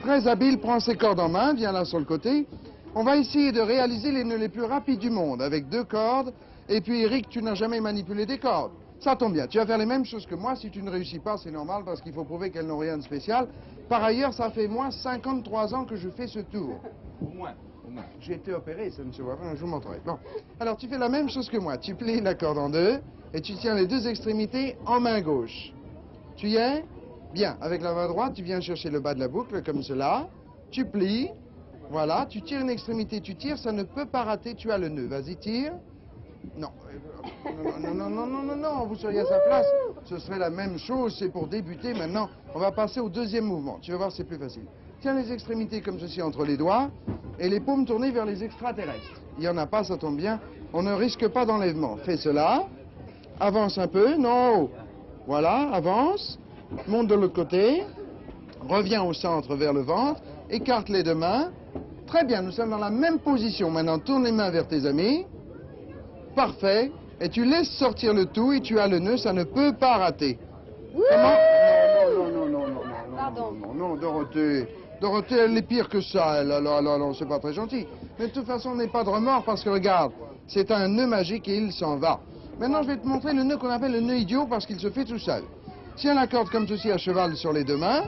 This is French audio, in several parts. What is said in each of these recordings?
très habile, prends ses cordes en main, viens là sur le côté. On va essayer de réaliser les nœuds les plus rapides du monde avec 2 cordes. Et puis Eric, tu n'as jamais manipulé des cordes. Ça tombe bien, tu vas faire les mêmes choses que moi. Si tu ne réussis pas, c'est normal parce qu'il faut prouver qu'elles n'ont rien de spécial. Par ailleurs, ça fait moi 53 ans que je fais ce tour. Au moins. J'ai été opéré, ça ne se voit pas, je vous montrerai. Bon, alors tu fais la même chose que moi. Tu plies la corde en 2 et tu tiens les 2 extrémités en main gauche. Tu y es? Bien. Avec la main droite, tu viens chercher le bas de la boucle comme cela. Tu plies. Voilà, tu tires une extrémité, tu tires, ça ne peut pas rater, tu as le nœud. Vas-y, tire. Non. Non, vous seriez à sa place. Ce serait la même chose, c'est pour débuter. Maintenant, on va passer au deuxième mouvement. Tu vas voir, c'est plus facile. Tiens les extrémités comme ceci entre les doigts et les paumes tournées vers les extraterrestres. Il n'y en a pas, ça tombe bien. On ne risque pas d'enlèvement. Fais cela. Avance un peu. Non. Voilà, avance. Monte de l'autre côté. Reviens au centre vers le ventre. Écarte les 2 mains. Très bien, nous sommes dans la même position. Maintenant, tourne les mains vers tes amis. Parfait. Et tu laisses sortir le tout et tu as le nœud, ça ne peut pas rater. Comment? Non, Dorothée. Dorothée, elle est pire que ça. Non, c'est pas très gentil. Mais de toute façon, on n'est pas de remords parce que regarde, c'est un nœud magique et il s'en va. Maintenant, je vais te montrer le nœud qu'on appelle le nœud idiot parce qu'il se fait tout seul. Tiens la corde comme ceci à cheval sur les 2 mains.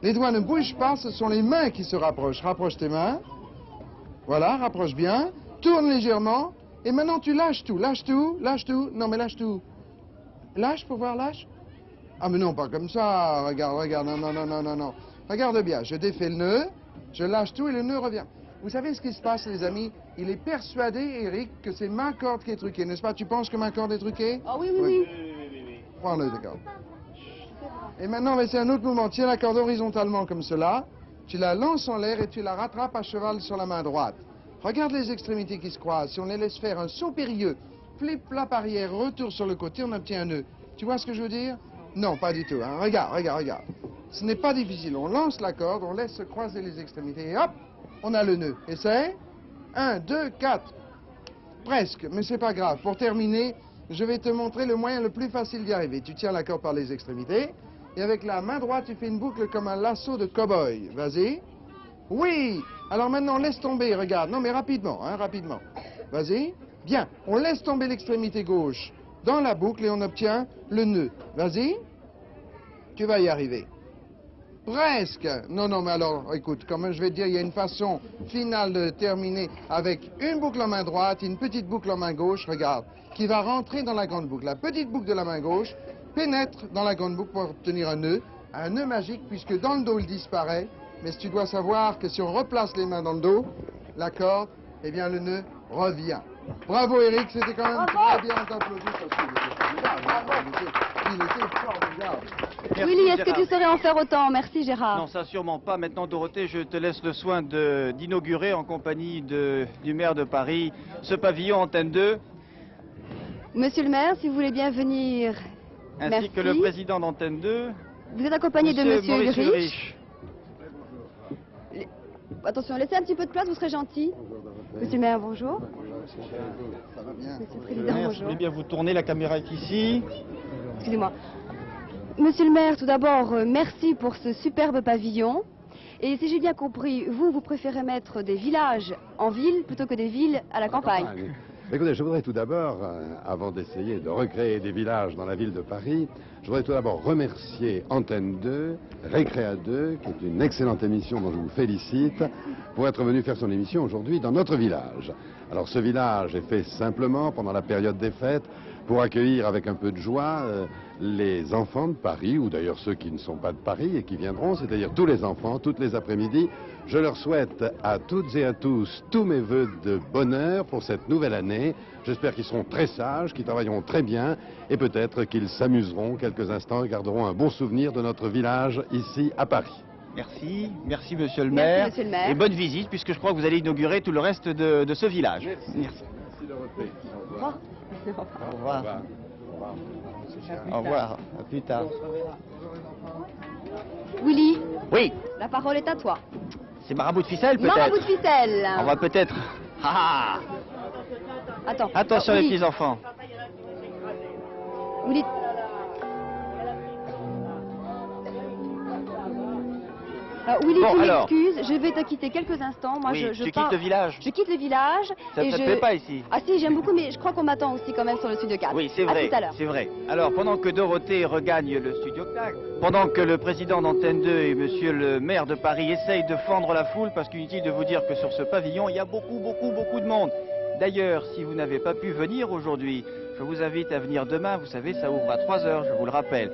Les doigts ne bougent pas, ce sont les mains qui se rapprochent. Rapproche tes mains. Voilà, rapproche bien. Tourne légèrement. Et maintenant, tu lâches tout. Lâche tout. Non, mais lâche tout. Lâche pour voir, lâche. Ah, mais non, pas comme ça. Regarde. Non. Regarde bien. Je défais le nœud. Je lâche tout et le nœud revient. Vous savez ce qui se passe, les amis? Il est persuadé, Eric, que c'est ma corde qui est truquée. N'est-ce pas? Tu penses que ma corde est truquée? Ah oui. Prends-le, d'accord. Et maintenant, on va essayer un autre mouvement. Tiens la corde horizontalement comme cela. Tu la lances en l'air et tu la rattrapes à cheval sur la main droite. Regarde les extrémités qui se croisent. Si on les laisse faire un saut périlleux, flip-flap arrière, retour sur le côté, on obtient un nœud. Tu vois ce que je veux dire? Non, pas du tout. Hein. Regarde. Ce n'est pas difficile. On lance la corde, on laisse se croiser les extrémités et hop, on a le nœud. Essaye. 1, 2, 4. Presque, mais c'est pas grave. Pour terminer, je vais te montrer le moyen le plus facile d'y arriver. Tu tiens la corde par les extrémités. Et avec la main droite, tu fais une boucle comme un lasso de cow-boy. Vas-y. Oui. Alors maintenant, laisse tomber, regarde. Non, mais rapidement, rapidement. Vas-y. Bien. On laisse tomber l'extrémité gauche dans la boucle et on obtient le nœud. Vas-y. Tu vas y arriver. Presque. Non, mais alors, écoute, comme je vais te dire, il y a une façon finale de terminer avec une boucle en main droite et une petite boucle en main gauche, regarde, qui va rentrer dans la grande boucle. La petite boucle de la main gauche pénètre dans la grande boucle pour obtenir un nœud magique, puisque dans le dos, il disparaît. Mais tu dois savoir que si on replace les mains dans le dos, la corde, eh bien, le nœud revient. Bravo, Eric, c'était quand même très bien applaudi parce qu'il était formidable. Merci, Willy, est-ce que Gérard. tu saurais en faire autant? Merci, Gérard. Non, ça sûrement pas. Maintenant, Dorothée, je te laisse le soin d'inaugurer en compagnie du maire de Paris ce pavillon Antenne 2, Monsieur le maire, si vous voulez bien venir. ainsi Merci. que le président d'Antenne 2, Vous êtes accompagné de Monsieur Maurice Ulrich. Ulrich. Attention, laissez un petit peu de place, vous serez gentil. Monsieur le maire, bonjour. Ça va bien. Monsieur le président, Maire, si vous bonjour. voulez bien vous tourner, la caméra est ici. Excusez-moi. Monsieur le maire, tout d'abord, merci pour ce superbe pavillon. Et si j'ai bien compris, vous préférez mettre des villages en ville plutôt que des villes à la campagne. Écoutez, je voudrais tout d'abord, avant d'essayer de recréer des villages dans la ville de Paris, je voudrais tout d'abord remercier Antenne 2, Récréa 2, qui est une excellente émission dont je vous félicite, pour être venu faire son émission aujourd'hui dans notre village. Alors ce village est fait simplement pendant la période des fêtes pour accueillir avec un peu de joie les enfants de Paris, ou d'ailleurs ceux qui ne sont pas de Paris et qui viendront, c'est-à-dire tous les enfants, toutes les après-midi. Je leur souhaite à toutes et à tous tous mes voeux de bonheur pour cette nouvelle année. J'espère qu'ils seront très sages, qu'ils travailleront très bien et peut-être qu'ils s'amuseront quelques instants et garderont un bon souvenir de notre village ici à Paris. Merci monsieur le Merci, maire. monsieur le maire. Et bonne visite, puisque je crois que vous allez inaugurer tout le reste de ce village. Merci. Merci Dorothée. Au revoir. Au revoir. Au revoir. À plus tard. Willy, Oui, la parole est à toi. c'est Marabout de ficelle Marabout de peut-être. ficelle. On va peut-être... Ah, Attends. attention les Willy, petits enfants. Willy, Willy, Bon, tu alors. m'excuses, je vais te quitter quelques instants. Moi, Oui, je tu pars- quittes le village. Je quitte le village. Ça et te je... plaît pas ici? Ah si, j'aime beaucoup, mais je crois qu'on m'attend aussi quand même sur le studio 4. Oui, c'est À vrai, tout à l'heure. c'est vrai. Alors, pendant que Dorothée regagne le studio 4, pendant que le président d'Antenne 2 et monsieur le maire de Paris essayent de fendre la foule, parce qu'inutile de vous dire que sur ce pavillon, il y a beaucoup de monde. D'ailleurs, si vous n'avez pas pu venir aujourd'hui, je vous invite à venir demain. Vous savez, ça ouvre à 3 heures, je vous le rappelle.